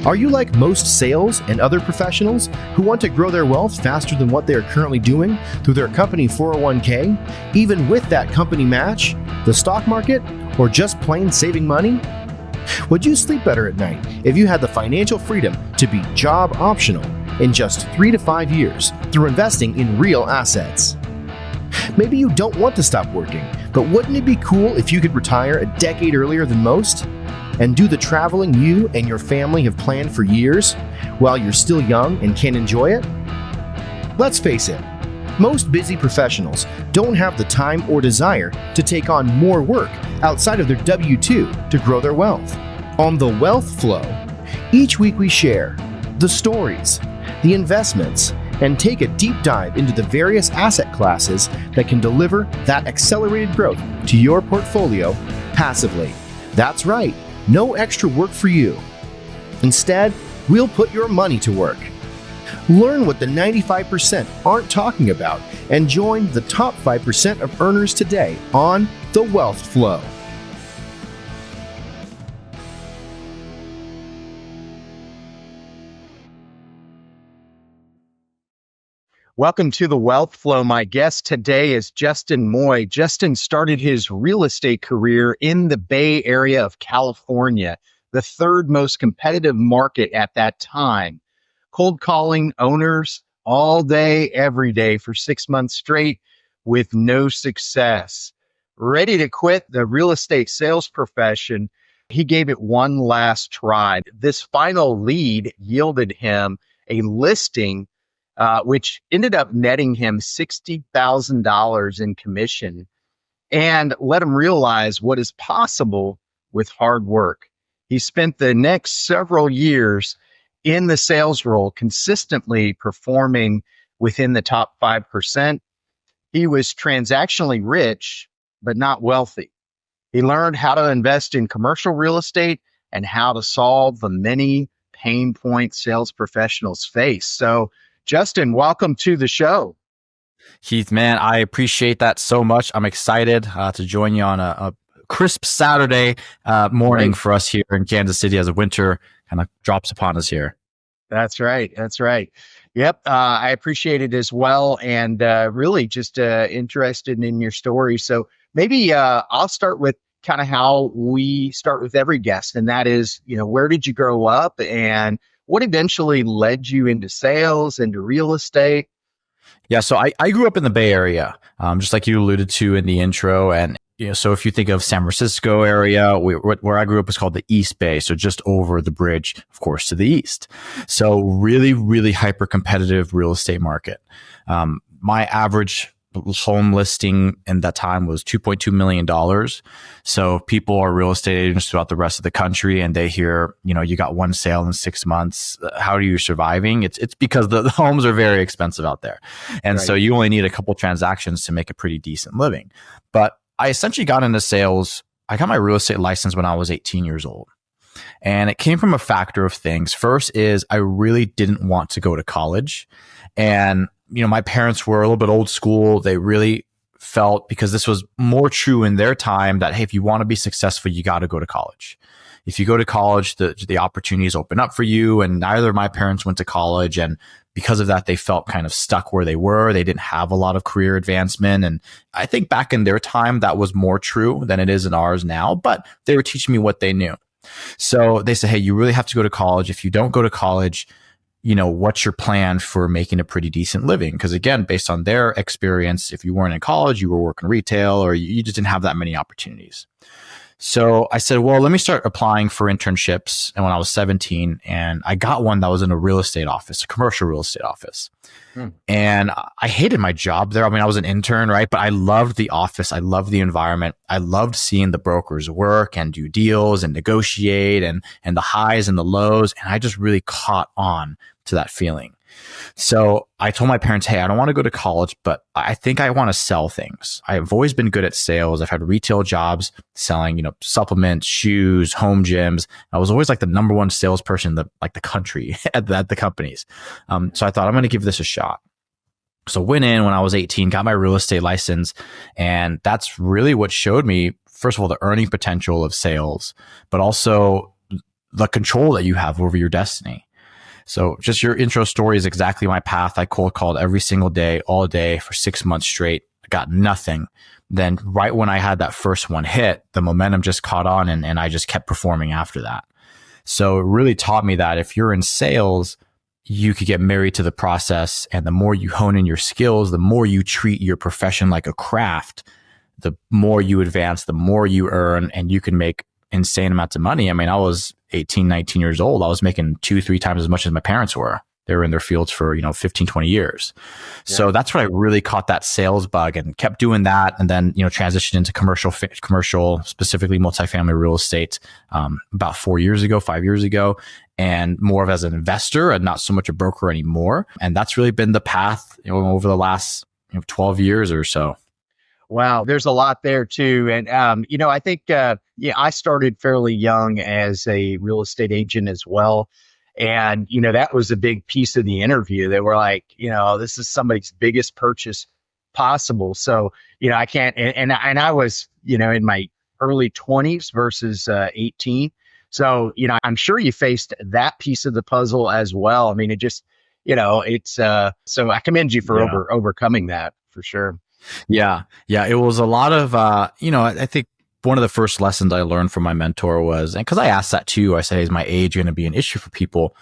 Are you like most sales and other professionals who want to grow their wealth faster than what they are currently doing through their company 401k, even with that company match, the stock market, or just plain saving money? Would you sleep better at night if you had the financial freedom to be job optional in just 3 to 5 years through investing in real assets? Maybe you don't want to stop working, but wouldn't it be cool if you could retire a decade earlier than most and do the traveling you and your family have planned for years while you're still young and can enjoy it? Let's face it, most busy professionals don't have the time or desire to take on more work outside of their W-2 to grow their wealth. On The Wealth Flow, each week we share the stories, the investments, and take a deep dive into the various asset classes that can deliver that accelerated growth to your portfolio passively. That's right, no extra work for you. Instead, we'll put your money to work. Learn what the 95% aren't talking about and join the top 5% of earners today on The Wealth Flow. Welcome to The Wealth Flow. My guest today is Justin Moy. Justin started his real estate career in the Bay Area of California, the third most competitive market at that time, cold calling owners all day, every day for 6 months straight with no success. Ready to quit the real estate sales profession, he gave it one last try. This final lead yielded him a listing which ended up netting him $60,000 in commission and let him realize what is possible with hard work. He spent the next several years in the sales role, consistently performing within the top 5%. He was transactionally rich, but not wealthy. He learned how to invest in commercial real estate and how to solve the many pain points sales professionals face. So, Justin, welcome to the show. Heath, man, I appreciate that so much. I'm excited to join you on a crisp Saturday morning for us here in Kansas City as the winter kind of drops upon us here. That's right. That's right. Yep. I appreciate it as well. And really just interested in your story. So maybe I'll start with kind of how we start with every guest. And that is, where did you grow up and what eventually led you into sales, into real estate? Yeah, so I grew up in the Bay Area, just like you alluded to in the intro. And so if you think of San Francisco area, where I grew up was called the East Bay, so just over the bridge, of course, to the east. So really, really hyper competitive real estate market. My average home listing in that time was $2.2 million. So people are real estate agents throughout the rest of the country and they hear, you got one sale in 6 months. How are you surviving? It's because the homes are very expensive out there. And Right. So you only need a couple transactions to make a pretty decent living. But I essentially got into sales. I got my real estate license when I was 18 years old. And it came from a factor of things. First is I really didn't want to go to college. And my parents were a little bit old school. They really felt, because this was more true in their time, that, hey, if you want to be successful, you got to go to college. If you go to college, the opportunities open up for you. And neither of my parents went to college. And because of that, they felt kind of stuck where they were. They didn't have a lot of career advancement. And I think back in their time, that was more true than it is in ours now. But they were teaching me what they knew. So they said, hey, you really have to go to college. If you don't go to college, what's your plan for making a pretty decent living? Because again, based on their experience, if you weren't in college, you were working retail or you just didn't have that many opportunities. So I said, well, let me start applying for internships. And when I was 17, and I got one that was in a real estate office, a commercial real estate office. And I hated my job there. I mean, I was an intern, right? But I loved the office. I loved the environment. I loved seeing the brokers work and do deals and negotiate and the highs and the lows. And I just really caught on to that feeling. So I told my parents, hey, I don't want to go to college, but I think I want to sell things. I've always been good at sales. I've had retail jobs selling, supplements, shoes, home gyms. I was always like the number one salesperson in the country at the companies. So I thought I'm going to give this a shot. So went in when I was 18, got my real estate license. And that's really what showed me, first of all, the earning potential of sales, but also the control that you have over your destiny. So just your intro story is exactly my path. I cold called every single day, all day for 6 months straight. I got nothing. Then right when I had that first one hit, the momentum just caught on and I just kept performing after that. So it really taught me that if you're in sales, you could get married to the process. And the more you hone in your skills, the more you treat your profession like a craft, the more you advance, the more you earn, and you can make insane amounts of money. I mean, I was 18, 19 years old. I was making 2-3 times as much as my parents were. They were in their fields for, 15, 20 years. Yeah. So that's when I really caught that sales bug and kept doing that. And then, transitioned into commercial, specifically multifamily real estate, about 5 years ago, and more of as an investor and not so much a broker anymore. And that's really been the path, over the last 12 years or so. Wow, there's a lot there too. And, I think, I started fairly young as a real estate agent as well. And, that was a big piece of the interview. They were like, this is somebody's biggest purchase possible. So, I can't, and I was, in my early 20s versus 18. So, I'm sure you faced that piece of the puzzle as well. I mean, it just, it's, so I commend you for overcoming that for sure. Yeah. It was a lot of, I think one of the first lessons I learned from my mentor was, and because I asked that too, I said, is my age going to be an issue for people?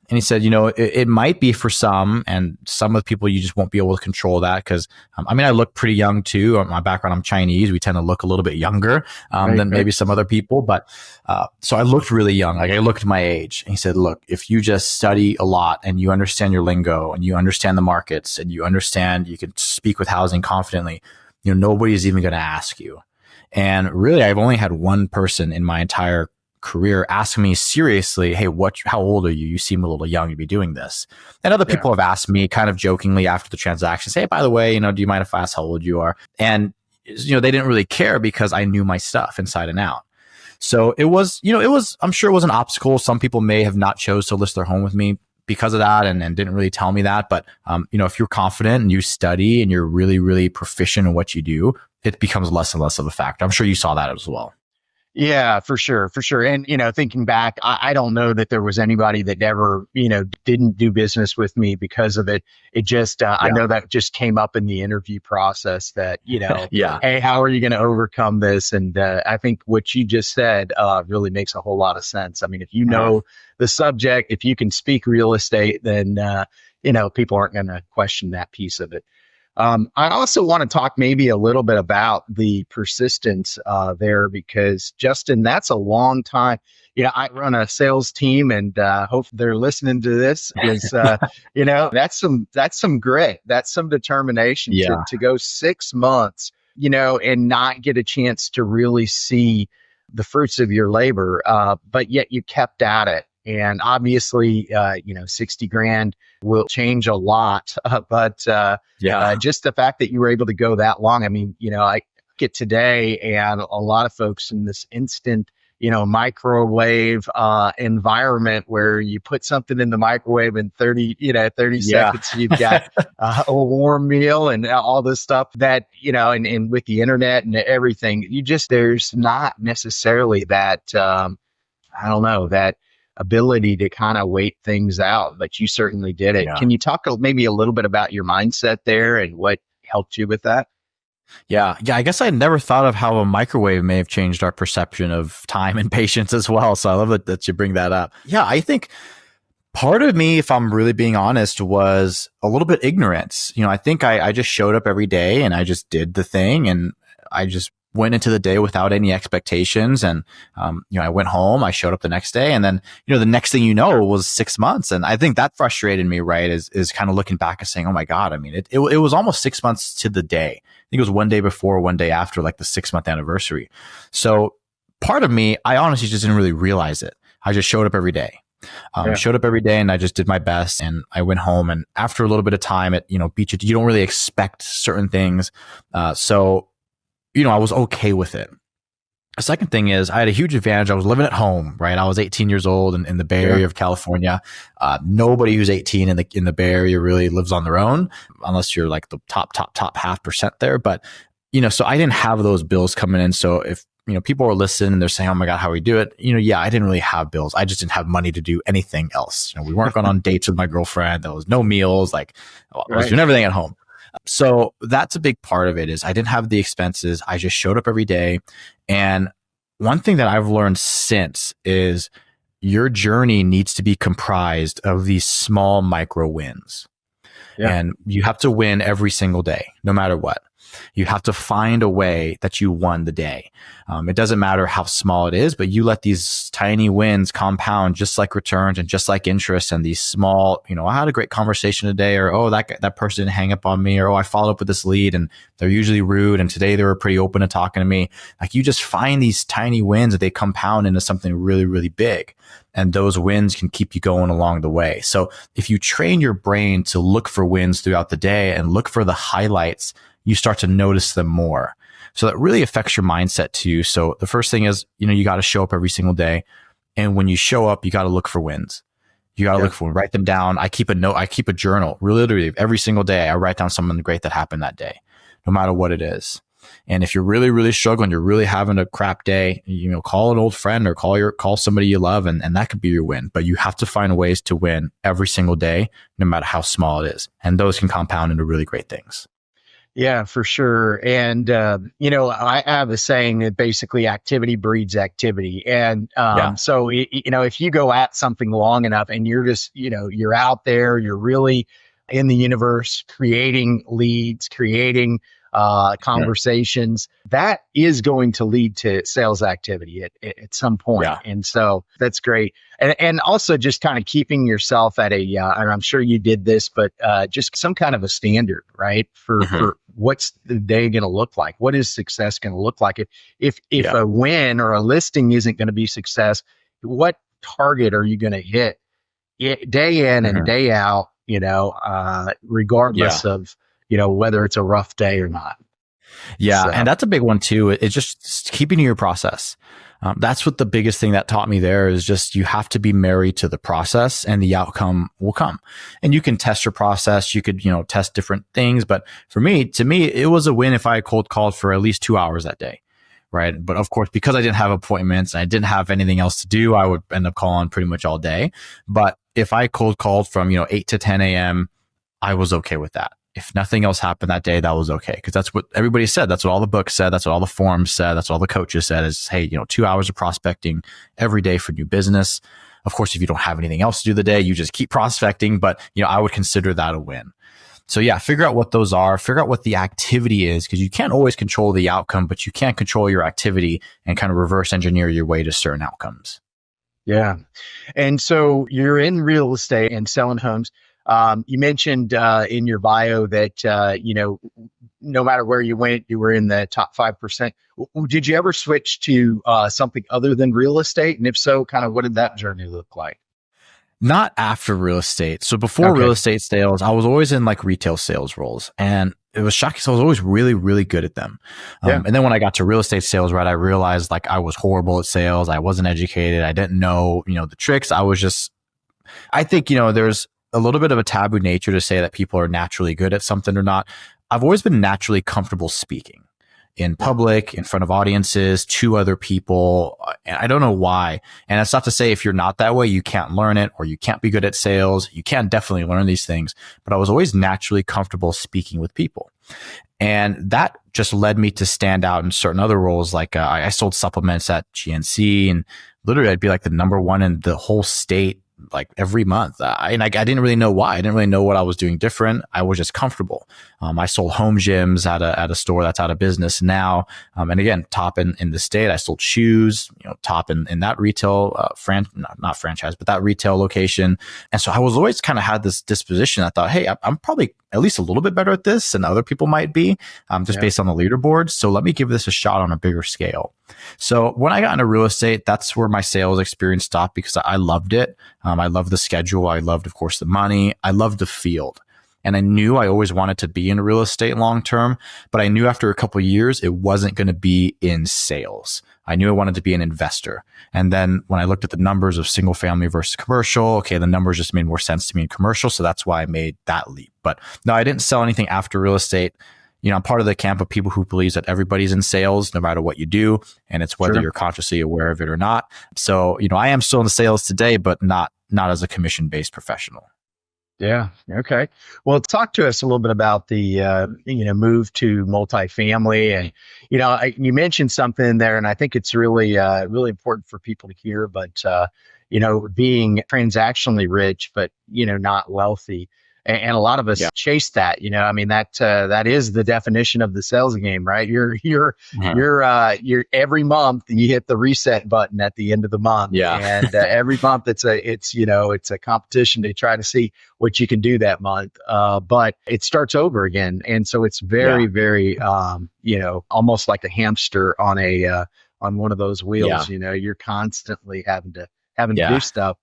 And he said, it might be for some, and some of the people you just won't be able to control that because, I look pretty young too. My background, I'm Chinese. We tend to look a little bit younger than maybe some other people. But so I looked really young. Like I looked my age. And he said, look, if you just study a lot and you understand your lingo and you understand the markets and you can speak with housing confidently, nobody's even going to ask you. And really, I've only had one person in my entire career ask me seriously, hey, how old are you? You seem a little young to be doing this. And other people have asked me kind of jokingly after the transaction, say, hey, by the way, do you mind if I ask how old you are? And, they didn't really care because I knew my stuff inside and out. So it was, I'm sure it was an obstacle. Some people may have not chose to list their home with me because of that and didn't really tell me that. But, if you're confident and you study and you're really, really proficient in what you do, it becomes less and less of a factor. I'm sure you saw that as well. Yeah, for sure. And, thinking back, I don't know that there was anybody that ever, didn't do business with me because of it. It just, I know that just came up in the interview process that, hey, how are you going to overcome this? And I think what you just said really makes a whole lot of sense. I mean, if you know the subject, if you can speak real estate, then, people aren't going to question that piece of it. I also want to talk maybe a little bit about the persistence there because, Justin, that's a long time. I run a sales team and hope they're listening to this is, that's some grit. That's some determination to go 6 months, and not get a chance to really see the fruits of your labor. But yet you kept at it. And obviously, 60 grand will change a lot. But just the fact that you were able to go that long. I mean, I get today and a lot of folks in this instant, microwave environment where you put something in the microwave in 30 seconds, you've got a warm meal and all this stuff that, and with the internet and everything, there's not necessarily that, that ability to kind of wait things out, but you certainly did it. Yeah. Can you talk maybe a little bit about your mindset there and what helped you with that? Yeah. I guess I never thought of how a microwave may have changed our perception of time and patience as well. So I love that you bring that up. Yeah, I think part of me, if I'm really being honest, was a little bit ignorance. I think I just showed up every day and I just did the thing and I just went into the day without any expectations. And, I went home, I showed up the next day and then, the next thing was 6 months. And I think that frustrated me, right? Is kind of looking back and saying, oh my God, I mean, it was almost 6 months to the day. I think it was one day before, one day after, like the 6-month anniversary. So part of me, I honestly just didn't really realize it. I just showed up every day. Showed up every day and I just did my best and I went home. And after a little bit of time at, beach, you don't really expect certain things. So I was okay with it. The second thing is I had a huge advantage. I was living at home, right? I was 18 years old in the Bay Area of California. Nobody who's 18 in the Bay Area really lives on their own unless you're like the top 0.5% there. But, so I didn't have those bills coming in. So if, people are listening and they're saying, oh my God, how we do it? Yeah, I didn't really have bills. I just didn't have money to do anything else. We weren't going on dates with my girlfriend. There was no meals. Like I was doing everything at home. So that's a big part of it is I didn't have the expenses. I just showed up every day. And one thing that I've learned since is your journey needs to be comprised of these small micro wins. Yeah. And you have to win every single day, no matter what. You have to find a way that you won the day. It doesn't matter how small it is, but you let these tiny wins compound just like returns and just like interest, and these small, I had a great conversation today, or, oh, that person didn't hang up on me, or, oh, I followed up with this lead and they're usually rude, and today they were pretty open to talking to me. Like, you just find these tiny wins that they compound into something really, really big. And those wins can keep you going along the way. So if you train your brain to look for wins throughout the day and look for the highlights, you start to notice them more. So that really affects your mindset too. So the first thing is, you got to show up every single day. And when you show up, you got to look for wins. You got to look for them, write them down. I keep a note. I keep a journal. Literally every single day, I write down something great that happened that day, no matter what it is. And if you're really, really struggling, you're really having a crap day, call an old friend or call somebody you love, and that could be your win. But you have to find ways to win every single day, no matter how small it is. And those can compound into really great things. Yeah, for sure. And, I have a saying that basically activity breeds activity. And so, if you go at something long enough and you're just, you're out there, you're really in the universe, creating leads, creating conversations, that is going to lead to sales activity at some point. Yeah. And so that's great. And also just kind of keeping yourself at and I'm sure you did this, but just some kind of a standard, right? For what's the day going to look like? What is success going to look like? If a win or a listing isn't going to be success, what target are you going to hit day in and day out, regardless of, whether it's a rough day or not. Yeah. So. And that's a big one too. It's just keeping to your process. That's what the biggest thing that taught me there is just, you have to be married to the process and the outcome will come. And you can test your process. You could, test different things. But to me, it was a win if I cold called for at least 2 hours that day. Right. But of course, because I didn't have appointments and I didn't have anything else to do, I would end up calling pretty much all day. But if I cold called from, 8 to 10 a.m., I was okay with that. If nothing else happened that day, that was okay. Because that's what everybody said. That's what all the books said. That's what all the forums said. That's what all the coaches said is, hey, 2 hours of prospecting every day for new business. Of course, if you don't have anything else to do the day, you just keep prospecting. But, I would consider that a win. So yeah, figure out what those are, figure out what the activity is, because you can't always control the outcome, but you can control your activity and kind of reverse engineer your way to certain outcomes. Yeah. And so you're in real estate and selling homes. You mentioned in your bio that, no matter where you went, you were in the top 5%. Did you ever switch to something other than real estate? And if so, kind of what did that journey look like? Not after real estate. So before real estate sales, I was always in like retail sales roles, and it was shocking. So I was always really, really good at them. And then when I got to real estate sales, right, I realized like I was horrible at sales. I wasn't educated. I didn't know, the tricks. I think, there's a little bit of a taboo nature to say that people are naturally good at something or not. I've always been naturally comfortable speaking in public, in front of audiences, to other people. And I don't know why. And it's not to say if you're not that way, you can't learn it or you can't be good at sales. You can definitely learn these things. But I was always naturally comfortable speaking with people. And that just led me to stand out in certain other roles. Like I sold supplements at GNC, and literally I'd be like the number one in the whole state like every month. I didn't really know why. I didn't really know what I was doing different. I was just comfortable. I sold home gyms at a store that's out of business now. And again, top in the state. I sold shoes, top in that retail, not franchise, but that retail location. And so I was always kind of had this disposition. I thought, hey, I'm probably at least a little bit better at this than other people might be, based on the leaderboard. So let me give this a shot on a bigger scale. So when I got into real estate, that's where my sales experience stopped, because I loved it. I loved the schedule. I loved, of course, the money. I loved the field. And I knew I always wanted to be in real estate long term, but I knew after a couple of years, it wasn't going to be in sales. I knew I wanted to be an investor. And then when I looked at the numbers of single family versus commercial, the numbers just made more sense to me in commercial. So that's why I made that leap. But no, I didn't sell anything after real estate. I'm part of the camp of people who believes that everybody's in sales, no matter what you do. And it's whether Sure. you're consciously aware of it or not. So, I am still in the sales today, but not as a commission-based professional. Yeah. Okay. Well, talk to us a little bit about the move to multifamily, and you mentioned something there, and I think it's really really important for people to hear. But being transactionally rich, but not wealthy, and a lot of us Yeah. chase that. I mean that is the definition of the sales game, right? You're every month you hit the reset button at the end of the month, Yeah. and every month it's a competition to try to see what you can do that month. But it starts over again. And so it's very, very, almost like a hamster on on one of those wheels. You're constantly having to do stuff.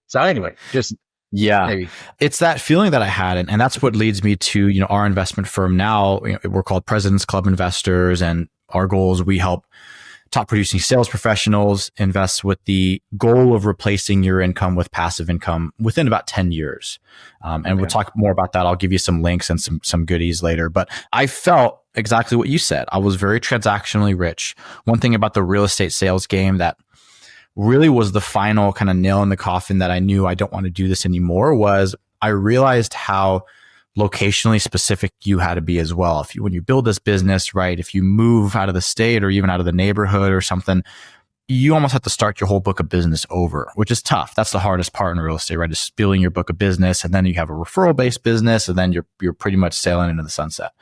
So anyway, just maybe. It's that feeling that I had. And that's what leads me to, our investment firm now. We're called President's Club Investors, and our goals, we help top producing sales professionals invest with the goal of replacing your income with passive income within about 10 years. And we'll talk more about that. I'll give you some links and some goodies later. But I felt exactly what you said. I was very transactionally rich. One thing about the real estate sales game that really was the final kind of nail in the coffin that I knew I don't want to do this anymore was I realized how locationally specific you had to be as well. When you build this business, right, if you move out of the state or even out of the neighborhood or something, you almost have to start your whole book of business over, which is tough. That's the hardest part in real estate, right? Is building your book of business, and then you have a referral based business, and then you're pretty much sailing into the sunset.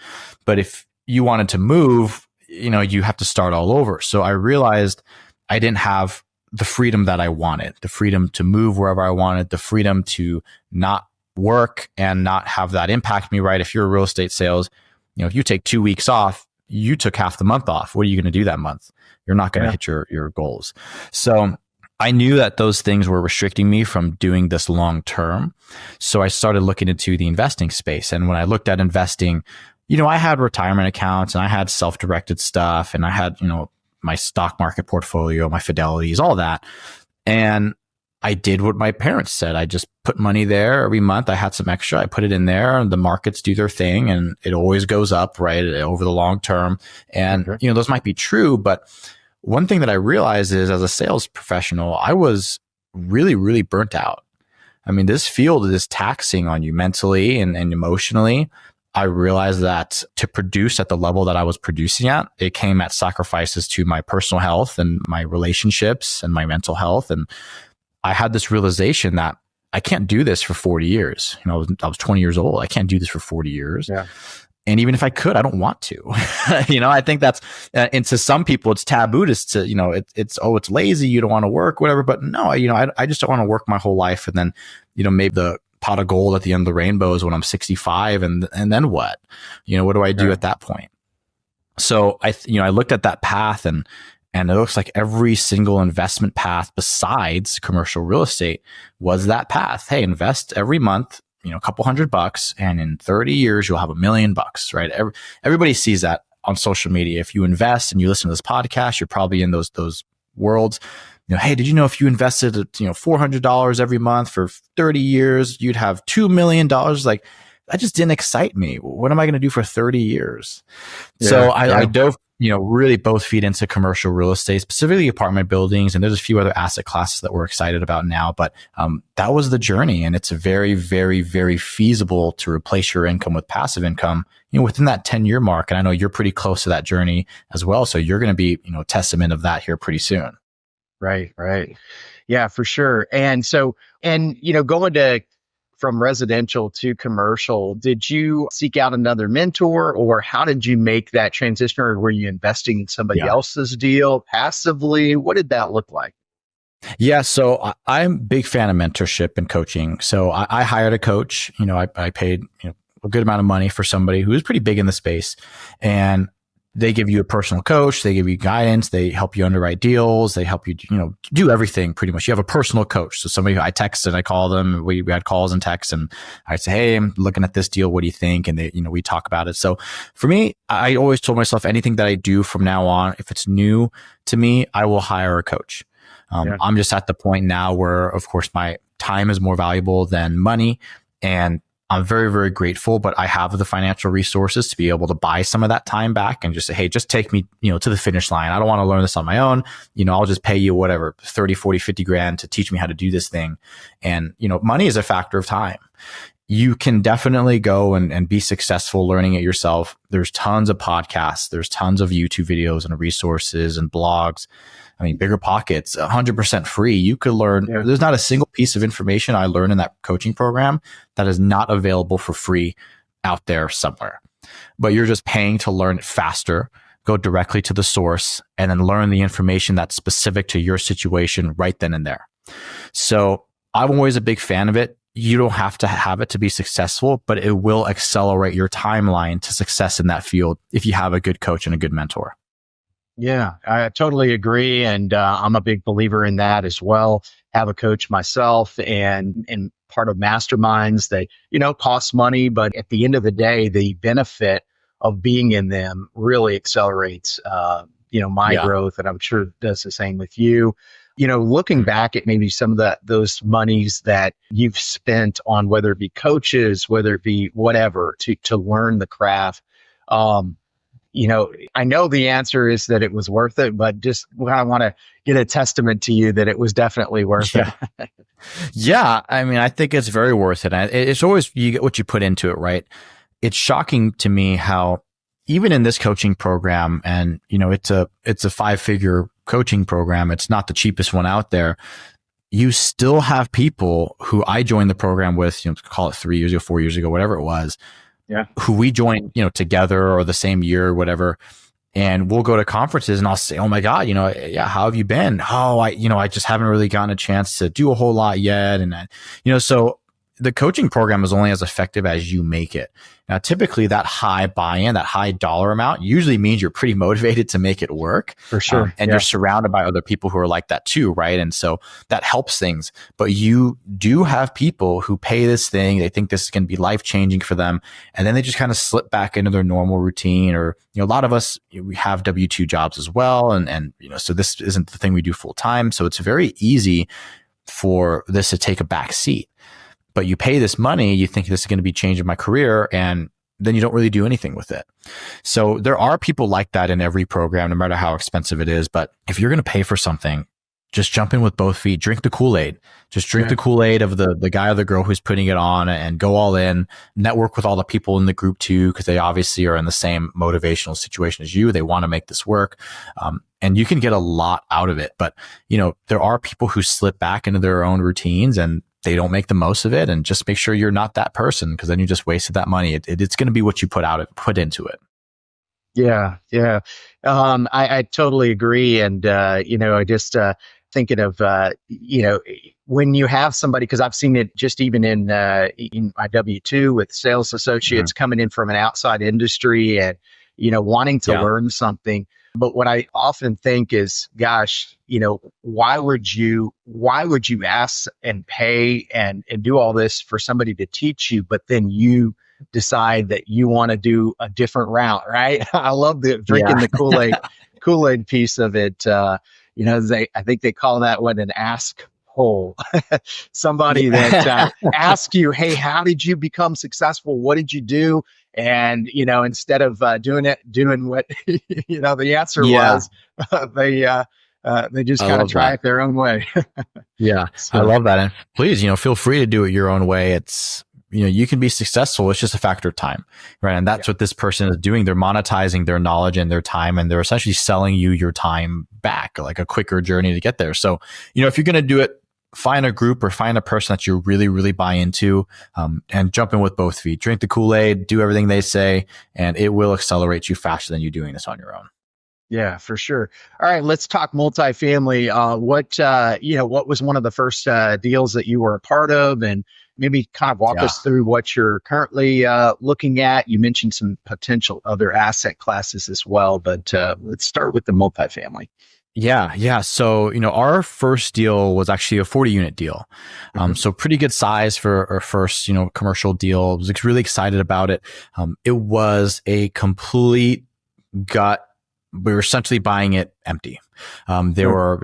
But if you wanted to move, you have to start all over. So I realized I didn't have the freedom that I wanted, the freedom to move wherever I wanted, the freedom to not work and not have that impact me, right? If you're a real estate sales, if you take 2 weeks off, you took half the month off. What are you going to do that month? You're not going to hit your goals. So I knew that those things were restricting me from doing this long term. So I started looking into the investing space. And when I looked at investing, I had retirement accounts and I had self-directed stuff and I had, my stock market portfolio, my Fidelities, all that. And I did what my parents said. I just put money there every month. I had some extra. I put it in there, and the markets do their thing, and it always goes up, right, over the long term. And, those might be true. But one thing that I realized is as a sales professional, I was really, really burnt out. I mean, this field is taxing on you mentally and emotionally. I realized that to produce at the level that I was producing at, it came at sacrifices to my personal health and my relationships and my mental health. And I had this realization that I can't do this for 40 years. I was 20 years old. I can't do this for 40 years. Yeah. And even if I could, I don't want to. I think that's, and to some people, it's taboo to, it's lazy. You don't want to work, whatever. But no, I just don't want to work my whole life. And then, maybe the pot of gold at the end of the rainbow is when I'm 65. And then what? What do I do at that point? So I looked at that path and it looks like every single investment path besides commercial real estate was that path. Hey, invest every month, a couple $100, and in 30 years, you'll have $1 million, right? Everybody sees that on social media. If you invest and you listen to this podcast, you're probably in those worlds. Hey, did you know if you invested, $400 every month for 30 years, you'd have $2 million? Like, that just didn't excite me. What am I going to do for 30 years? So I dove, really both feet into commercial real estate, specifically apartment buildings. And there's a few other asset classes that we're excited about now. But that was the journey. And it's very, very, very feasible to replace your income with passive income, within that 10-year mark. And I know you're pretty close to that journey as well. So you're going to be, a testament of that here pretty soon. Right. Yeah, for sure. And so, going from residential to commercial, did you seek out another mentor, or how did you make that transition? Or were you investing in somebody else's deal passively? What did that look like? Yeah. So I'm a big fan of mentorship and coaching. So I hired a coach. I paid a good amount of money for somebody who is pretty big in the space, and they give you a personal coach. They give you guidance. They help you underwrite deals. They help you, do everything pretty much. You have a personal coach. So somebody I text and I call them. We had calls and texts, and I say, hey, I'm looking at this deal. What do you think? And they, we talk about it. So for me, I always told myself anything that I do from now on, if it's new to me, I will hire a coach. I'm just at the point now where, of course, my time is more valuable than money, and I'm very, very grateful, but I have the financial resources to be able to buy some of that time back and just say, hey, just take me, to the finish line. I don't want to learn this on my own. I'll just pay you whatever, 30, 40, 50 grand to teach me how to do this thing. And, money is a factor of time. You can definitely go and be successful learning it yourself. There's tons of podcasts. There's tons of YouTube videos and resources and blogs. I mean, Bigger Pockets, 100% free. You could learn. Yeah. There's not a single piece of information I learned in that coaching program that is not available for free out there somewhere. But you're just paying to learn it faster, go directly to the source, and then learn the information that's specific to your situation right then and there. So I'm always a big fan of it. You don't have to have it to be successful, but it will accelerate your timeline to success in that field if you have a good coach and a good mentor. Yeah, I totally agree. And I'm a big believer in that as well. Have a coach myself and part of masterminds that, cost money, but at the end of the day, the benefit of being in them really accelerates, my growth. And I'm sure it does the same with you. Looking back at maybe some of those monies that you've spent on, whether it be coaches, whether it be whatever, to learn the craft, I know the answer is that it was worth it, but just I want to get a testament to you that it was definitely worth it. Yeah. I mean, I think it's very worth it. It's always, you get what you put into it, right? It's shocking to me how even in this coaching program, and, it's a 5-figure coaching program. It's not the cheapest one out there. You still have people who I joined the program with, call it 3 years ago, 4 years ago, whatever it was. Yeah. Who we joined, together or the same year or whatever. And we'll go to conferences and I'll say, oh my God, how have you been? Oh, I just haven't really gotten a chance to do a whole lot yet. And, so the coaching program is only as effective as you make it. Now, typically that high buy-in, that high dollar amount usually means you're pretty motivated to make it work. For sure. And you're surrounded by other people who are like that too, right? And so that helps things. But you do have people who pay this thing. They think this is going to be life-changing for them. And then they just kind of slip back into their normal routine. Or, a lot of us, we have W-2 jobs as well. And so this isn't the thing we do full time. So it's very easy for this to take a back seat. But you pay this money, you think this is going to be changing my career, and then you don't really do anything with it. So there are people like that in every program, no matter how expensive it is. But if you're going to pay for something, just jump in with both feet, drink the Kool-Aid, just drink the Kool-Aid of the guy or the girl who's putting it on, and go all in. Network with all the people in the group too, because they obviously are in the same motivational situation as you. They want to make this work. And you can get a lot out of it. But, there are people who slip back into their own routines and they don't make the most of it. And just make sure you're not that person, because then you just wasted that money. It's going to be what you put into it. Yeah. Yeah. I totally agree. And, I just, thinking of, when you have somebody, because I've seen it just even in my W-2 with sales associates coming in from an outside industry and, wanting to learn something. But what I often think is, gosh, why would you ask and pay and do all this for somebody to teach you, but then you decide that you want to do a different route, right? I love the drinking the Kool-Aid piece of it. I think they call that an ask hole. Somebody that asks you, hey, how did you become successful? What did you do? And, instead of doing what, the answer was, they just kind of try it their own way. Yeah. So, I love that. And please, feel free to do it your own way. It's, you can be successful. It's just a factor of time, right? And that's what this person is doing. They're monetizing their knowledge and their time, and they're essentially selling you your time back, like a quicker journey to get there. So, if you're going to do it, find a group or find a person that you really, really buy into, and jump in with both feet. Drink the Kool-Aid, do everything they say, and it will accelerate you faster than you doing this on your own. Yeah, for sure. All right, let's talk multifamily. What was one of the first deals that you were a part of, and maybe kind of walk us through what you're currently looking at. You mentioned some potential other asset classes as well, but let's start with the multifamily. Yeah. So, our first deal was actually a 40-unit deal. So pretty good size for our first, commercial deal. I was really excited about it. It was a complete gut. We were essentially buying it empty. There were,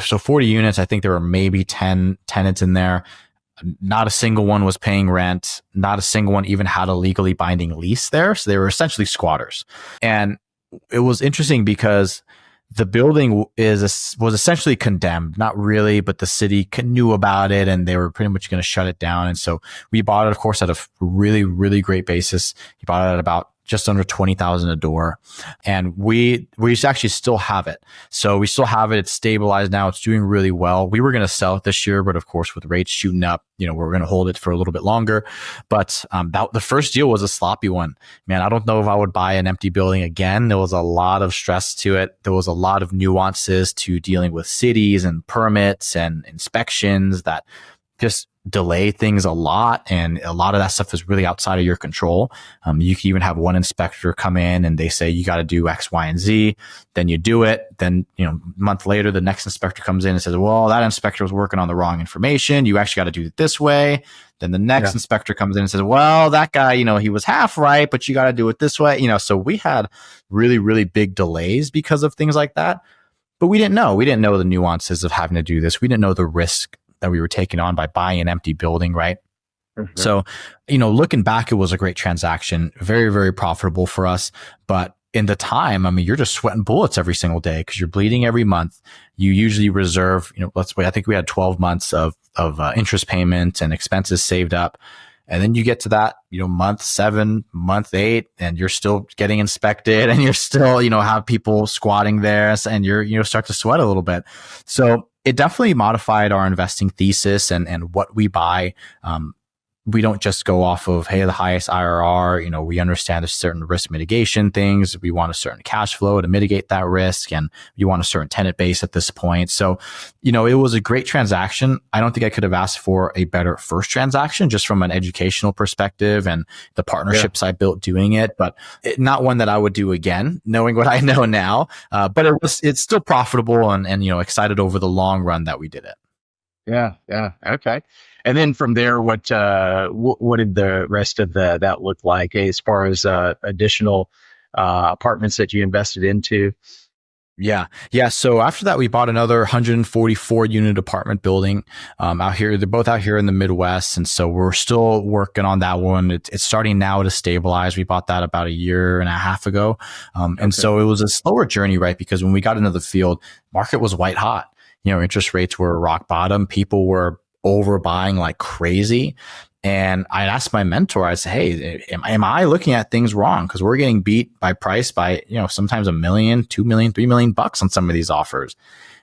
so 40 units, I think there were maybe 10 tenants in there. Not a single one was paying rent. Not a single one even had a legally binding lease there. So they were essentially squatters. And it was interesting because the building was essentially condemned. Not really, but the city knew about it and they were pretty much going to shut it down. And so we bought it, of course, at a really, really great basis. He bought it at about just under 20,000 a door. And we actually still have it. So we still have it. It's stabilized now. It's doing really well. We were going to sell it this year, but of course, with rates shooting up, we're going to hold it for a little bit longer. But the first deal was a sloppy one. Man, I don't know if I would buy an empty building again. There was a lot of stress to it. There was a lot of nuances to dealing with cities and permits and inspections that just delay things a lot. And a lot of that stuff is really outside of your control. You can even have one inspector come in and they say, you got to do X, Y, and Z. Then you do it. Then, a month later, the next inspector comes in and says, well, that inspector was working on the wrong information. You actually got to do it this way. Then the next inspector comes in and says, well, that guy, he was half right, but you got to do it this way. So we had really, really big delays because of things like that. But we didn't know. We didn't know the nuances of having to do this. We didn't know the risk that we were taking on by buying an empty building, right? Mm-hmm. So, looking back, it was a great transaction, very, very profitable for us. But in the time, you're just sweating bullets every single day because you're bleeding every month. You usually reserve, I think we had 12 months of interest payments and expenses saved up. And then you get to that, month 7, month 8, and you're still getting inspected and you're still, have people squatting there and you're start to sweat a little bit. So it definitely modified our investing thesis and what we buy. We don't just go off of, hey, the highest IRR. We understand there's certain risk mitigation things. We want a certain cash flow to mitigate that risk, and you want a certain tenant base at this point. So, it was a great transaction. I don't think I could have asked for a better first transaction just from an educational perspective and the partnerships I built doing it, but not one that I would do again, knowing what I know now. But it's still profitable and excited over the long run that we did it. Yeah. Okay. And then from there, what did the rest of that look like as far as additional apartments that you invested into? Yeah. So after that, we bought another 144 unit apartment building out here. They're both out here in the Midwest, and so we're still working on that one. It's starting now to stabilize. We bought that about a year and a half ago, and so it was a slower journey, right? Because when we got into the field, market was white hot. Interest rates were rock bottom. People were overbuying like crazy. And I asked my mentor, I said, hey, am I looking at things wrong? Because we're getting beat by price by, sometimes $1 million, $2 million, $3 million on some of these offers.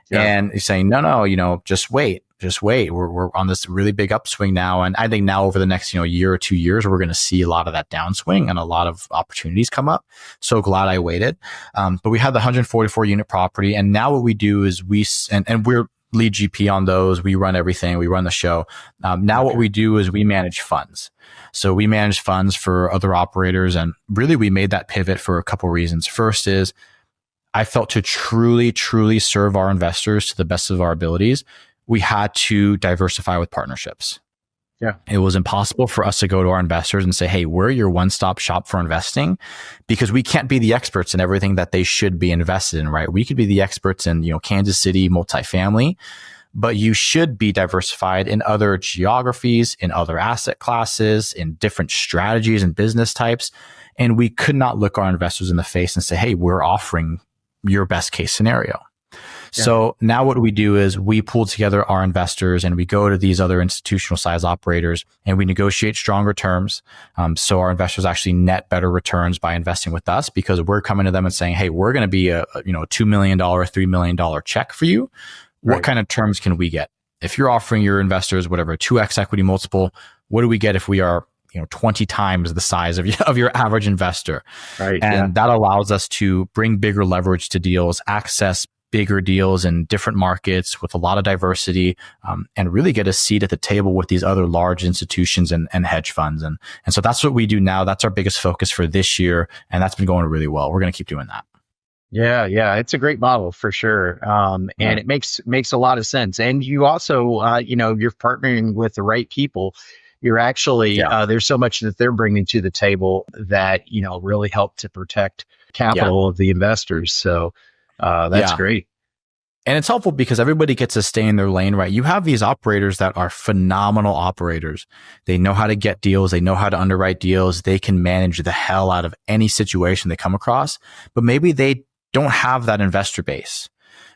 Yeah. And he's saying, no, just wait. We're on this really big upswing now. And I think now over the next, year or 2 years, we're going to see a lot of that downswing and a lot of opportunities come up. So glad I waited. But we had the 144 unit property. And now what we do is and we're lead GP on those. We run everything. We run the show. Now what we do is we manage funds. So we manage funds for other operators. And really we made that pivot for a couple reasons. First is I felt to truly, truly serve our investors to the best of our abilities, we had to diversify with partnerships. Yeah. It was impossible for us to go to our investors and say, hey, we're your one-stop shop for investing, because we can't be the experts in everything that they should be invested in, right? We could be the experts in, Kansas City multifamily, but you should be diversified in other geographies, in other asset classes, in different strategies and business types. And we could not look our investors in the face and say, hey, we're offering your best case scenario. Yeah. So now what we do is we pull together our investors and we go to these other institutional size operators and we negotiate stronger terms. So our investors actually net better returns by investing with us, because we're coming to them and saying, hey, we're going to be a $2 million, $3 million check for you. Right. What kind of terms can we get? If you're offering your investors, whatever, 2x equity multiple, what do we get if we are 20 times the size of your average investor? Right. And that allows us to bring bigger leverage to deals, access bigger deals in different markets with a lot of diversity, and really get a seat at the table with these other large institutions and hedge funds. And so that's what we do now. That's our biggest focus for this year. And that's been going really well. We're going to keep doing that. Yeah. It's a great model for sure. And it makes a lot of sense. And you also, you're partnering with the right people. You're actually, there's so much that they're bringing to the table that, really help to protect capital of the investors. So, that's great. And it's helpful because everybody gets to stay in their lane, right? You have these operators that are phenomenal operators. They know how to get deals. They know how to underwrite deals. They can manage the hell out of any situation they come across, but maybe they don't have that investor base,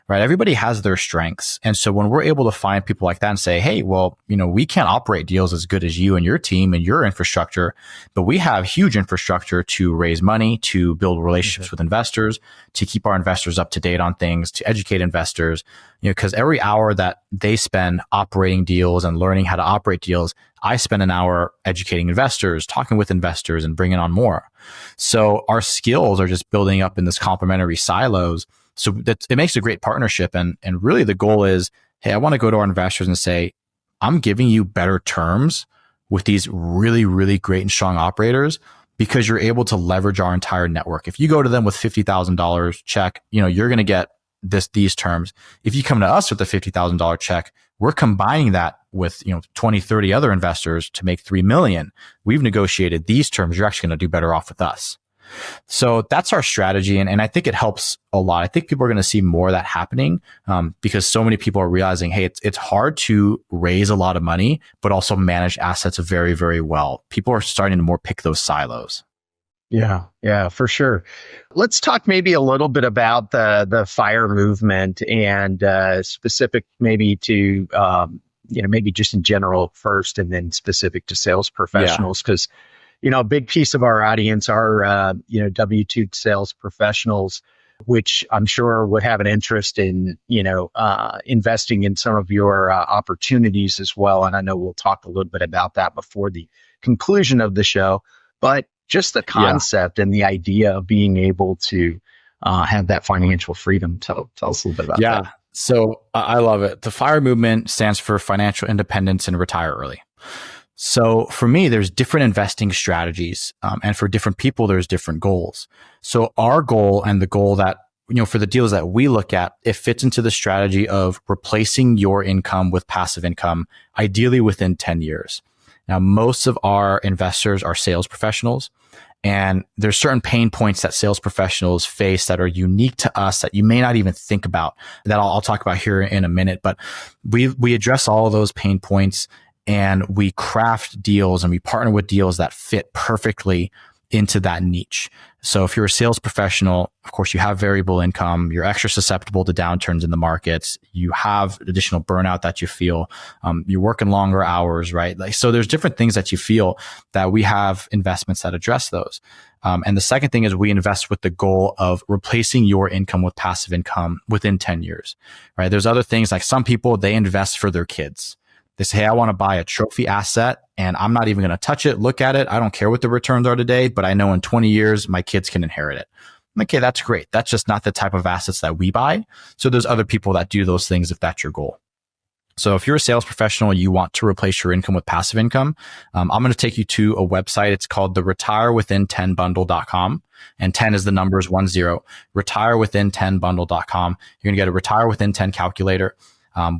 right? Everybody has their strengths. And so when we're able to find people like that and say, hey, well, we can't operate deals as good as you and your team and your infrastructure, but we have huge infrastructure to raise money, to build relationships with investors, to keep our investors up to date on things, to educate investors, because every hour that they spend operating deals and learning how to operate deals, I spend an hour educating investors, talking with investors, and bringing on more. So our skills are just building up in this complementary silos. So it makes a great partnership. And really the goal is, hey, I want to go to our investors and say, I'm giving you better terms with these really, really great and strong operators because you're able to leverage our entire network. If you go to them with $50,000 check, you're going to get these terms. If you come to us with a $50,000 check, we're combining that with 20, 30 other investors to make 3 million. We've negotiated these terms. You're actually going to do better off with us. So that's our strategy. And I think it helps a lot. I think people are going to see more of that happening because so many people are realizing, hey, it's hard to raise a lot of money, but also manage assets very, very well. People are starting to more pick those silos. Yeah, for sure. Let's talk maybe a little bit about the FIRE movement and specific maybe to, maybe just in general first and then specific to sales professionals because a big piece of our audience are, W-2 sales professionals, which I'm sure would have an interest in, investing in some of your opportunities as well. And I know we'll talk a little bit about that before the conclusion of the show. But just the concept and the idea of being able to have that financial freedom. Tell us a little bit about that. So I love it. The FIRE movement stands for financial independence and retire early. So for me, there's different investing strategies. And for different people, there's different goals. So our goal and the goal that, for the deals that we look at, it fits into the strategy of replacing your income with passive income, ideally within 10 years. Now, most of our investors are sales professionals, and there's certain pain points that sales professionals face that are unique to us that you may not even think about that I'll talk about here in a minute. But we address all of those pain points and we craft deals and we partner with deals that fit perfectly into that niche. So if you're a sales professional, of course, you have variable income, you're extra susceptible to downturns in the markets, you have additional burnout that you feel, you're working longer hours, right? So there's different things that you feel that we have investments that address those. And the second thing is we invest with the goal of replacing your income with passive income within 10 years, right? There's other things like some people, they invest for their kids. They say, hey, I want to buy a trophy asset and I'm not even going to touch it, look at it. I don't care what the returns are today, but I know in 20 years, my kids can inherit it. Okay, that's great. That's just not the type of assets that we buy. So there's other people that do those things if that's your goal. So if you're a sales professional and you want to replace your income with passive income, I'm going to take you to a website. It's called the retirewithin10bundle.com. And 10 is the numbers 10, retirewithin10bundle.com. You're going to get a retire within 10 calculator.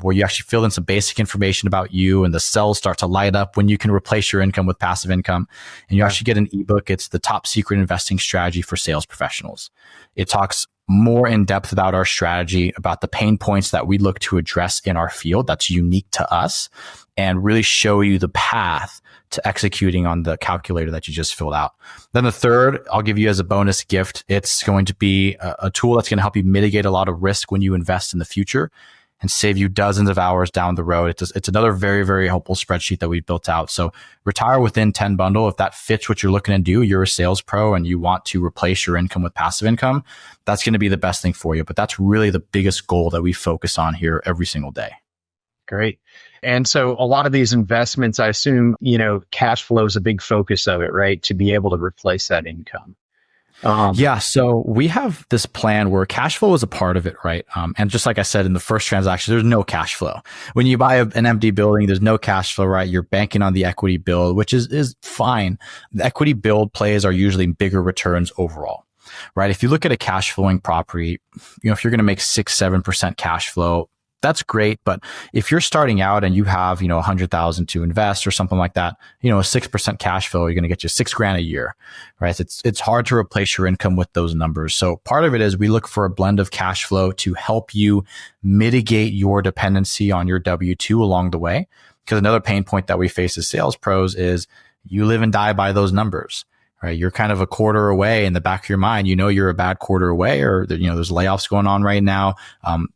Where you actually fill in some basic information about you and the cells start to light up when you can replace your income with passive income. And you actually get an ebook. It's the top secret investing strategy for sales professionals. It talks more in depth about our strategy, about the pain points that we look to address in our field that's unique to us, and really show you the path to executing on the calculator that you just filled out. Then the third, I'll give you as a bonus gift. It's going to be a tool that's going to help you mitigate a lot of risk when you invest in the future and save you dozens of hours down the road. It's another very, very helpful spreadsheet that we've built out. So retire within 10 bundle. If that fits what you're looking to do, you're a sales pro and you want to replace your income with passive income, that's going to be the best thing for you. But that's really the biggest goal that we focus on here every single day. Great. And so a lot of these investments, I assume, cash flow is a big focus of it, right? To be able to replace that income. So we have this plan where cash flow is a part of it, right? And just like I said in the first transaction, there's no cash flow. When you buy an empty building, there's no cash flow, right? You're banking on the equity build, which is fine. The equity build plays are usually bigger returns overall, right? If you look at a cash flowing property, if you're going to make 6-7% cash flow, that's great. But if you're starting out and you have, 100,000 to invest or something like that, a 6% cash flow, you're going to get you $6,000 a year, right? It's hard to replace your income with those numbers. So part of it is we look for a blend of cash flow to help you mitigate your dependency on your W-2 along the way. Because another pain point that we face as sales pros is you live and die by those numbers. Right, you're kind of a quarter away in the back of your mind. You're a bad quarter away, or there's layoffs going on right now.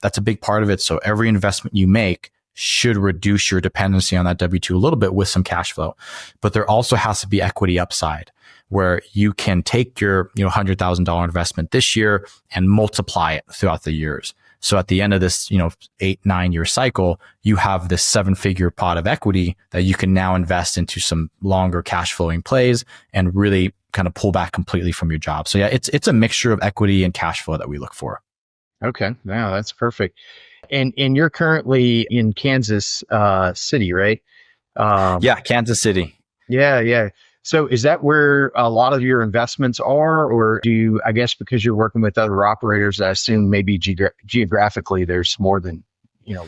That's a big part of it. So every investment you make should reduce your dependency on that W-2 a little bit with some cash flow. But there also has to be equity upside, where you can take your $100,000 investment this year and multiply it throughout the years. So at the end of this 8-9 year cycle, you have this 7-figure pot of equity that you can now invest into some longer cash flowing plays and really kind of pull back completely from your job. So yeah, it's a mixture of equity and cash flow that we look for. Okay. Wow, that's perfect. And you're currently in Kansas City, right? Yeah, Kansas City. Yeah. So is that where a lot of your investments are, or do you, I guess because you're working with other operators, I assume maybe geographically there's more than,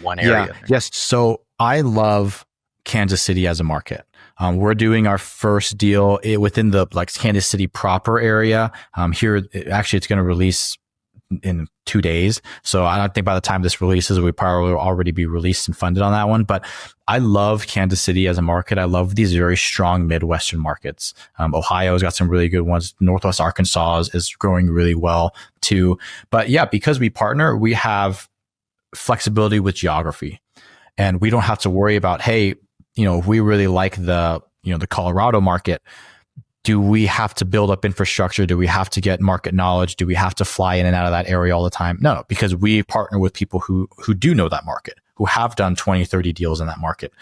one area? Yeah. Yes. So I love Kansas City as a market. We're doing our first deal within the Kansas City proper area. Here, actually, it's going to release in 2 days. So I don't think by the time this releases, we probably will already be released and funded on that one. But I love Kansas City as a market. I love these very strong Midwestern markets. Ohio's got some really good ones. Northwest Arkansas is growing really well too. But yeah, because we partner, we have flexibility with geography, and we don't have to worry about, hey, if we really like the Colorado market, do we have to build up infrastructure? Do we have to get market knowledge? Do we have to fly in and out of that area all the time? No, because we partner with people who do know that market, who have done 20, 30 deals in that market,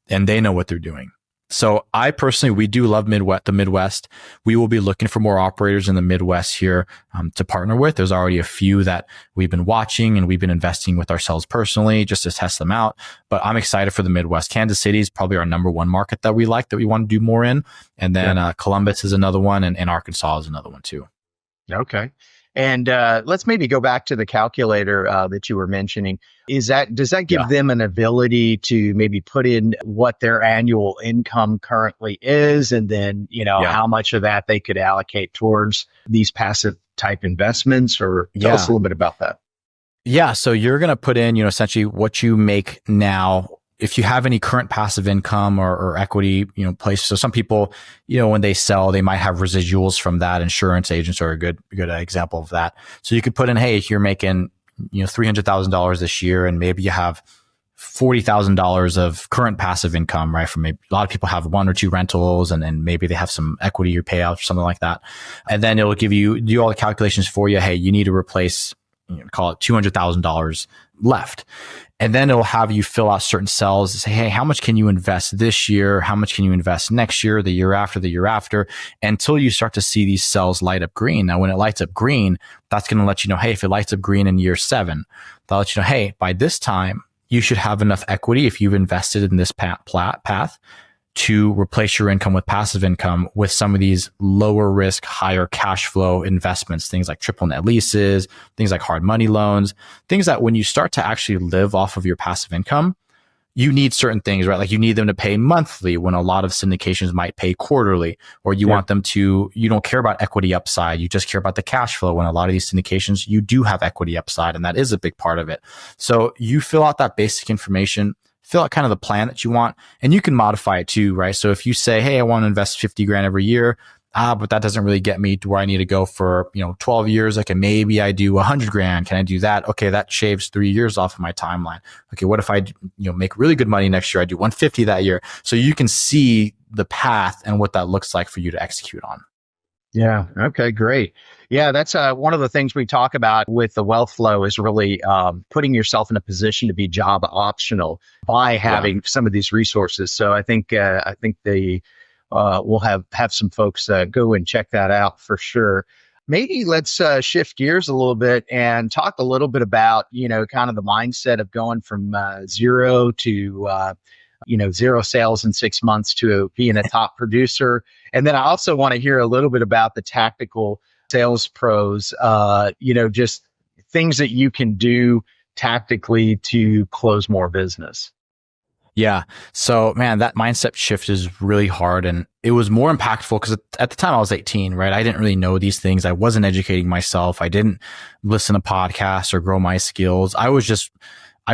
and they know what they're doing. So I personally, we do love the Midwest. We will be looking for more operators in the Midwest here to partner with. There's already a few that we've been watching and we've been investing with ourselves personally just to test them out. But I'm excited for the Midwest. Kansas City is probably our number one market that we like, that we want to do more in. And then Columbus is another one, and Arkansas is another one too. Okay. And let's maybe go back to the calculator that you were mentioning. Does that give them an ability to maybe put in what their annual income currently is, and then how much of that they could allocate towards these passive type investments? Or tell us a little bit about that. Yeah, so you're going to put in essentially what you make now. If you have any current passive income or equity, place. So some people, when they sell, they might have residuals from that. Insurance agents are a good example of that. So you could put in, hey, if you're making, $300,000 this year, and maybe you have $40,000 of current passive income, right? From maybe a lot of people have 1 or 2 rentals, and then maybe they have some equity or payouts or something like that. And then it'll do all the calculations for you. Hey, you need to replace, call it $200,000 left. And then it'll have you fill out certain cells and say, hey, how much can you invest this year? How much can you invest next year, the year after, until you start to see these cells light up green. Now, when it lights up green, that's going to let you know, hey, if it lights up green in year 7, that'll let you know, hey, by this time, you should have enough equity if you've invested in this path to replace your income with passive income with some of these lower risk, higher cash flow investments, things like triple net leases, things like hard money loans, things that when you start to actually live off of your passive income, you need certain things, right? Like you need them to pay monthly when a lot of syndications might pay quarterly, or you want them to, you don't care about equity upside. You just care about the cash flow. When a lot of these syndications, you do have equity upside, and that is a big part of it. So you fill out that basic information, fill out kind of the plan that you want, and you can modify it too, right? So if you say, hey, I want to invest 50 grand every year, but that doesn't really get me to where I need to go for, 12 years. Okay, maybe I do 100 grand. Can I do that? Okay, that shaves 3 years off of my timeline. Okay, what if I, make really good money next year? I do 150 that year. So you can see the path and what that looks like for you to execute on. Yeah. Okay, great. Yeah, that's one of the things we talk about with the wealth flow is really putting yourself in a position to be job optional by having some of these resources. So I think they we'll have some folks go and check that out for sure. Maybe let's shift gears a little bit and talk a little bit about, kind of the mindset of going from zero to, zero sales in 6 months to being a top producer. And then I also want to hear a little bit about the tactical sales pros, just things that you can do tactically to close more business? Yeah. So, man, that mindset shift is really hard. And it was more impactful because at the time I was 18, right? I didn't really know these things. I wasn't educating myself. I didn't listen to podcasts or grow my skills. I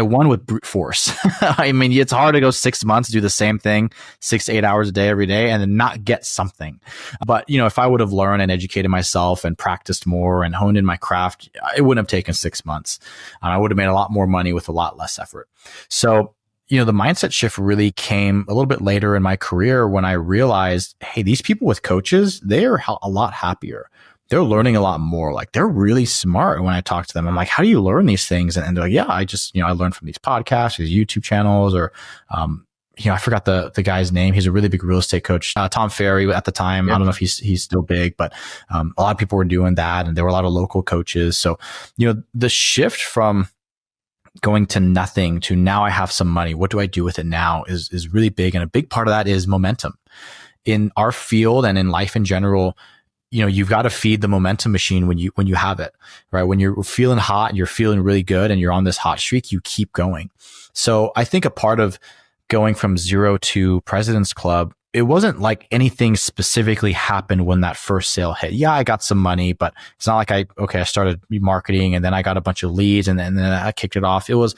won with brute force. I mean, it's hard to go 6 months, do the same thing, 6 to 8 hours a day, every day, and then not get something. But, if I would have learned and educated myself and practiced more and honed in my craft, it wouldn't have taken 6 months. I would have made a lot more money with a lot less effort. So, the mindset shift really came a little bit later in my career when I realized, hey, these people with coaches, they are a lot happier. They're learning a lot more. Like, they're really smart when I talk to them. I'm like, how do you learn these things? And they're like, yeah, I just, I learned from these podcasts, these YouTube channels, or, I forgot the guy's name. He's a really big real estate coach, Tom Ferry at the time. Yep. I don't know if he's still big, but, a lot of people were doing that, and there were a lot of local coaches. So, the shift from going to nothing to now I have some money, what do I do with it now is really big. And a big part of that is momentum. In our field and in life in general, you've got to feed the momentum machine when you have it, right? When you're feeling hot and you're feeling really good and you're on this hot streak, you keep going. So I think a part of going from zero to President's Club, it wasn't like anything specifically happened when that first sale hit. Yeah, I got some money, but it's not like I started marketing and then I got a bunch of leads and then I kicked it off. It was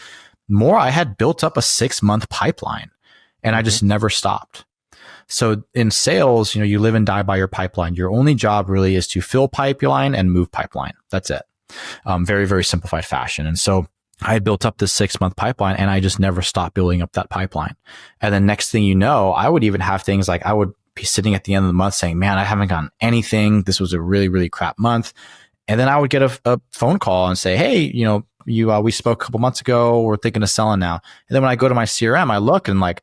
more, I had built up a 6-month pipeline and I just never stopped. So in sales, you live and die by your pipeline. Your only job really is to fill pipeline and move pipeline. That's it. Very, very simplified fashion. And so I had built up this 6-month pipeline and I just never stopped building up that pipeline. And then next thing you know, I would even have things like I would be sitting at the end of the month saying, man, I haven't gotten anything. This was a really, really crap month. And then I would get a phone call and say, hey, we spoke a couple months ago. We're thinking of selling now. And then when I go to my CRM, I look and like,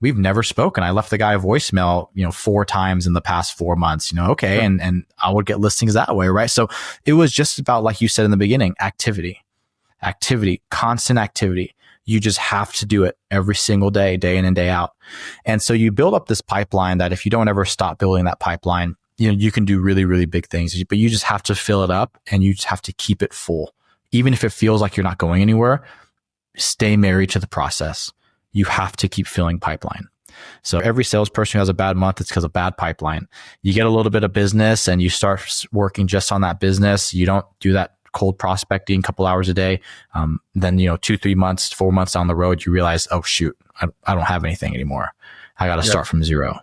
we've never spoken. I left the guy a voicemail, 4 times in the past 4 months, okay. Sure. And I would get listings that way. Right. So it was just about, like you said in the beginning, activity, constant activity. You just have to do it every single day, day in and day out. And so you build up this pipeline that if you don't ever stop building that pipeline, you can do really, really big things, but you just have to fill it up and you just have to keep it full. Even if it feels like you're not going anywhere, stay married to the process. You have to keep filling pipeline. So every salesperson who has a bad month, it's because of bad pipeline. You get a little bit of business and you start working just on that business. You don't do that cold prospecting a couple hours a day. Then, 2, 3 months, 4 months down the road, you realize, oh shoot, I don't have anything anymore. I got to start from zero.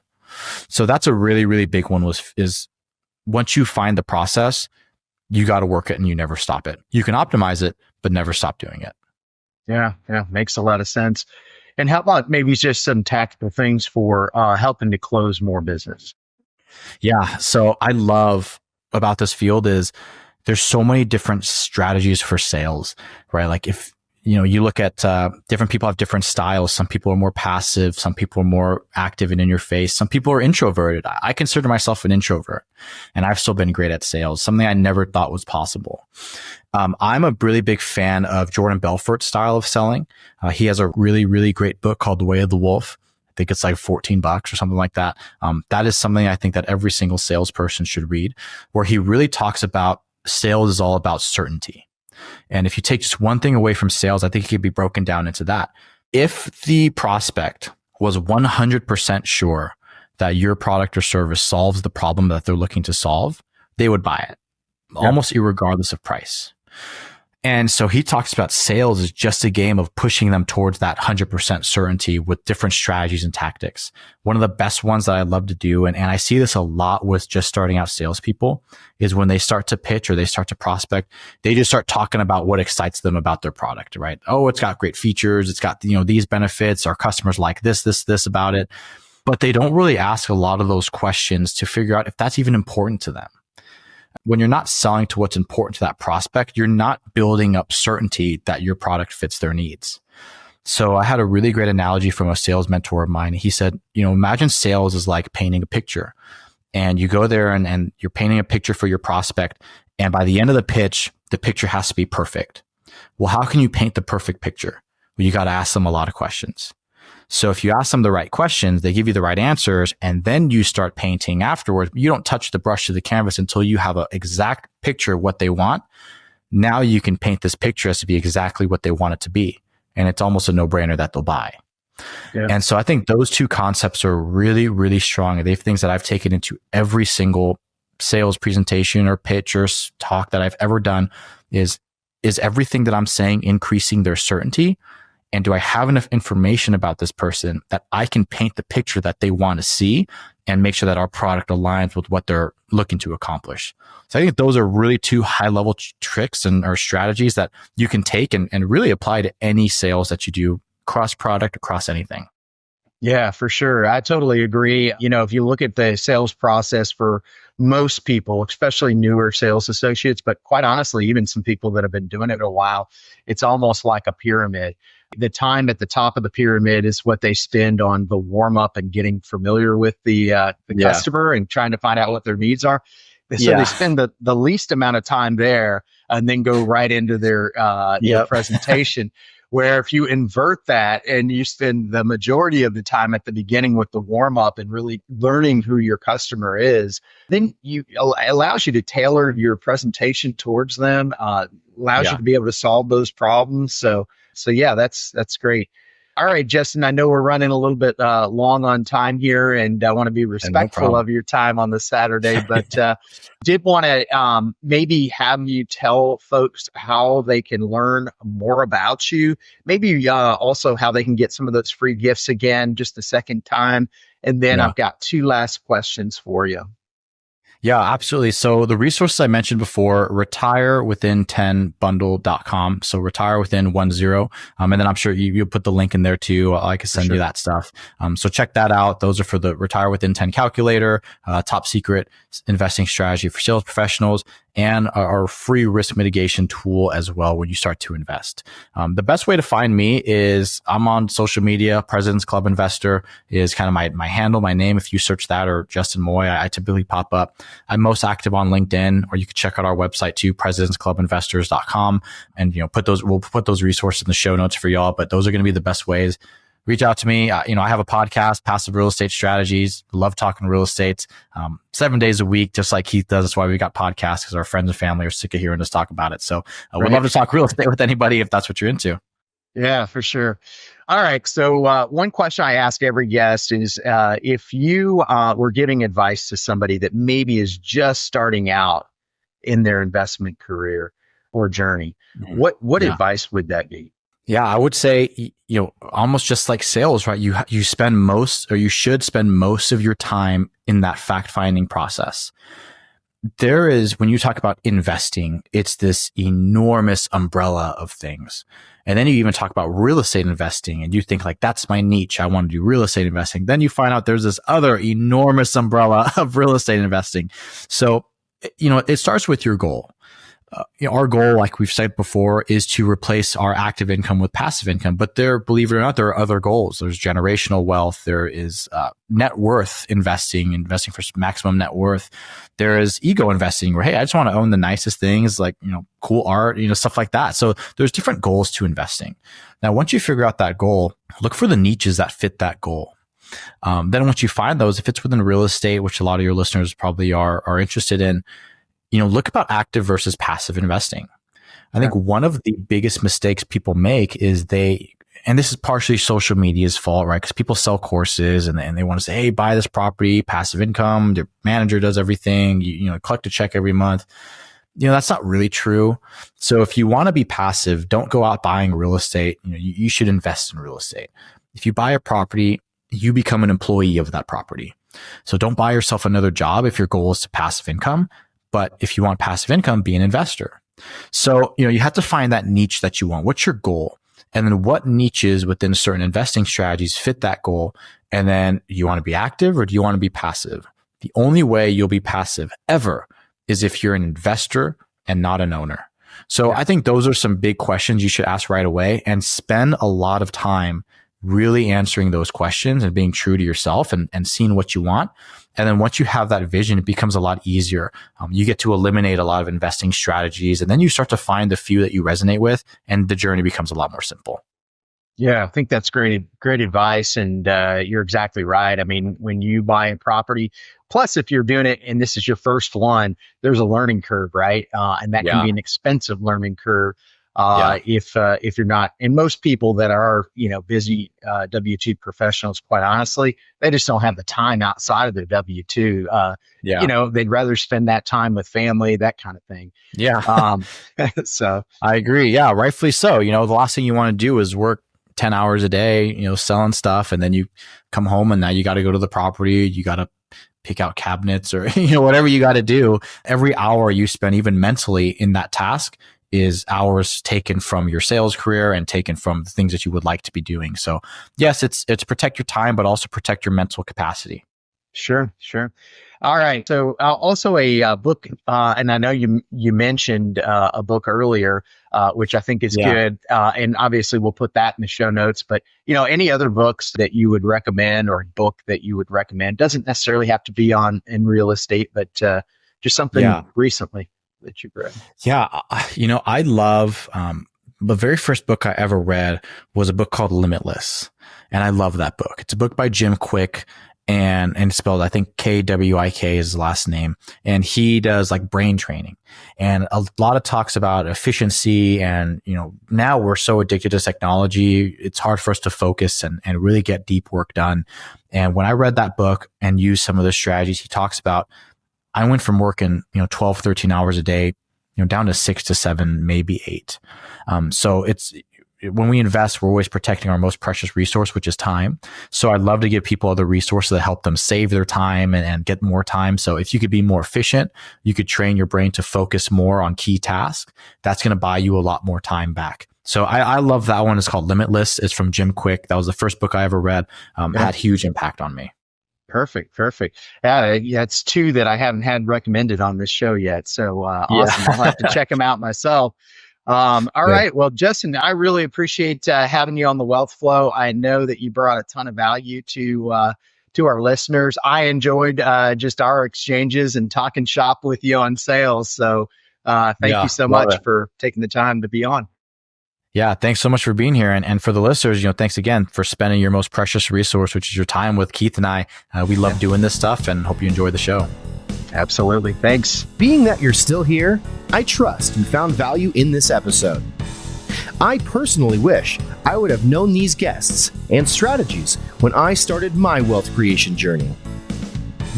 So that's a really, really big one is once you find the process, you got to work it and you never stop it. You can optimize it, but never stop doing it. Yeah. Makes a lot of sense. And how about maybe just some tactical things for helping to close more business? Yeah. So I love about this field is there's so many different strategies for sales, right? Like if, you look at different people have different styles. Some people are more passive. Some people are more active and in your face. Some people are introverted. I consider myself an introvert and I've still been great at sales, something I never thought was possible. I'm a really big fan of Jordan Belfort's style of selling. He has a really, really great book called The Way of the Wolf. I think it's like $14 or something like that. That is something I think that every single salesperson should read, where he really talks about sales is all about certainty. And if you take just one thing away from sales, I think it could be broken down into that. If the prospect was 100% sure that your product or service solves the problem that they're looking to solve, they would buy it, almost irregardless of price. And so he talks about sales as just a game of pushing them towards that 100% certainty with different strategies and tactics. One of the best ones that I love to do, and I see this a lot with just starting out salespeople, is when they start to pitch or they start to prospect, they just start talking about what excites them about their product, right? Oh, it's got great features. It's got, these benefits. Our customers like this about it. But they don't really ask a lot of those questions to figure out if that's even important to them. When you're not selling to what's important to that prospect, you're not building up certainty that your product fits their needs. So I had a really great analogy from a sales mentor of mine. He said, imagine sales is like painting a picture, and you go there and you're painting a picture for your prospect. And by the end of the picture has to be perfect. Well, how can you paint the perfect picture? Well, you got to ask them a lot of questions. So if you ask them the right questions, they give you the right answers, and then you start painting afterwards. You don't touch the brush to the canvas until you have an exact picture of what they want. Now you can paint this picture as to be exactly what they want it to be. And it's almost a no-brainer that they'll buy. Yeah. And so I think those two concepts are really, really strong. They're things that I've taken into every single sales presentation or pitch or talk that I've ever done is everything that I'm saying increasing their certainty? And do I have enough information about this person that I can paint the picture that they want to see and make sure that our product aligns with what they're looking to accomplish? So I think those are really two high level tricks or strategies that you can take and really apply to any sales that you do cross product, across anything. Yeah, for sure. I totally agree. If you look at the sales process for most people, especially newer sales associates, but quite honestly, even some people that have been doing it a while, it's almost like a pyramid. The time at the top of the pyramid is what they spend on the warm up and getting familiar with the customer and trying to find out what their needs are. So they spend the least amount of time there and then go right into their presentation. Where if you invert that and you spend the majority of the time at the beginning with the warm up and really learning who your customer is, then allows you to tailor your presentation towards them, allows you to be able to solve those problems. So yeah, that's great. All right, Justin, I know we're running a little bit long on time here, and I want to be respectful of your time on the Saturday, but did want to maybe have you tell folks how they can learn more about you, maybe also how they can get some of those free gifts again, just a second time. And then I've got two last questions for you. Yeah, absolutely. So the resources I mentioned before, retirewithin10bundle.com. So retire within 10. And then I'm sure you put the link in there too. I can send you that stuff. So check that out. Those are for the Retire Within 10 calculator, top secret investing strategy for sales professionals, and our free risk mitigation tool as well when you start to invest. The best way to find me is I'm on social media. President's Club Investor is kind of my handle, my name. If you search that or Justin Moy, I typically pop up. I'm most active on LinkedIn, or you can check out our website too, presidentsclubinvestors.com. And, we'll put those resources in the show notes for y'all, but those are going to be the best ways. Reach out to me. I have a podcast, Passive Real Estate Strategies. Love talking real estate 7 days a week, just like Keith does. That's why we got podcasts, because our friends and family are sick of hearing us talk about it. So we'd love to talk real estate with anybody if that's what you're into. Yeah, for sure. All right. So one question I ask every guest is if you were giving advice to somebody that maybe is just starting out in their investment career or journey, what advice would that be? Yeah, I would say, almost just like sales, right? You should spend most of your time in that fact-finding process. When you talk about investing, it's this enormous umbrella of things. And then you even talk about real estate investing and you think like, that's my niche. I want to do real estate investing. Then you find out there's this other enormous umbrella of real estate investing. So, it starts with your goal. Our goal, like we've said before, is to replace our active income with passive income. But believe it or not, there are other goals. There's generational wealth. There is net worth investing for maximum net worth. There is ego investing where, hey, I just want to own the nicest things, like, cool art, stuff like that. So there's different goals to investing. Now, once you figure out that goal, look for the niches that fit that goal. Then once you find those, if it's within real estate, which a lot of your listeners probably are interested in, look about active versus passive investing. I think one of the biggest mistakes people make is and this is partially social media's fault, right? Because people sell courses and they want to say, hey, buy this property, passive income, their manager does everything, you collect a check every month. That's not really true. So if you want to be passive, don't go out buying real estate. You should invest in real estate. If you buy a property, you become an employee of that property. So don't buy yourself another job if your goal is to passive income. But if you want passive income, be an investor. So, you have to find that niche that you want. What's your goal? And then what niches within certain investing strategies fit that goal? And then you want to be active or do you want to be passive? The only way you'll be passive ever is if you're an investor and not an owner. So I think those are some big questions you should ask right away and spend a lot of time really answering those questions and being true to yourself and seeing what you want. And then once you have that vision, it becomes a lot easier. You get to eliminate a lot of investing strategies, and then you start to find the few that you resonate with, and the journey becomes a lot more simple. Yeah, I think that's great advice. And you're exactly right. I mean, when you buy a property, plus if you're doing it and this is your first one, there's a learning curve, right? And that can Yeah. be an expensive learning curve. Yeah. If you're not, and most people that are, busy W-2 professionals, quite honestly, they just don't have the time outside of their W-2. Yeah. They'd rather spend that time with family, that kind of thing. Yeah. Um, so I agree. Yeah, rightfully so. The last thing you want to do is work 10 hours a day, selling stuff. And then you come home and now you got to go to the property. You got to pick out cabinets or, whatever you got to do. Every hour you spend, even mentally in that task, is hours taken from your sales career and taken from the things that you would like to be doing. So yes, it's protect your time, but also protect your mental capacity. Sure. All right. So also a book, and I know you mentioned a book earlier, which I think is good. And obviously we'll put that in the show notes. But any other books that you would recommend, or a book that you would recommend, doesn't necessarily have to be in real estate, but just something recently that you've read. Yeah, I love the very first book I ever read was a book called Limitless, and I love that book. It's a book by Jim Quick. And it's spelled, I think, Kwik is his last name. And he does like brain training and a lot of talks about efficiency. And, now we're so addicted to technology. It's hard for us to focus and really get deep work done. And when I read that book and used some of the strategies he talks about, I went from working, 12, 13 hours a day, down to 6 to 7, maybe 8. So when we invest, we're always protecting our most precious resource, which is time. So I'd love to give people other resources that help them save their time and get more time. So if you could be more efficient, you could train your brain to focus more on key tasks. That's going to buy you a lot more time back. So I love that one. It's called Limitless. It's from Jim Quick. That was the first book I ever read. It had huge impact on me. Perfect. Yeah, it's two that I haven't had recommended on this show yet. So awesome. I'll have to check them out myself. All right. Well, Justin, I really appreciate having you on the Wealth Flow. I know that you brought a ton of value to our listeners. I enjoyed just our exchanges and talking shop with you on sales. So thank you so much for taking the time to be on. Yeah, thanks so much for being here. And for the listeners, thanks again for spending your most precious resource, which is your time with Keith and I. We love doing this stuff and hope you enjoy the show. Absolutely. Thanks. Being that you're still here, I trust you found value in this episode. I personally wish I would have known these guests and strategies when I started my wealth creation journey.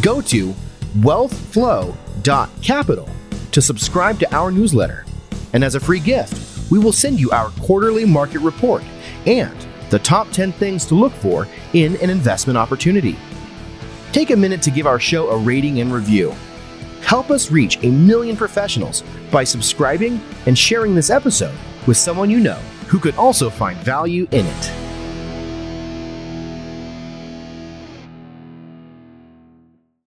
Go to wealthflow.capital to subscribe to our newsletter. And as a free gift, we will send you our quarterly market report and the top 10 things to look for in an investment opportunity. Take a minute to give our show a rating and review. Help us reach 1 million professionals by subscribing and sharing this episode with someone you know who could also find value in it.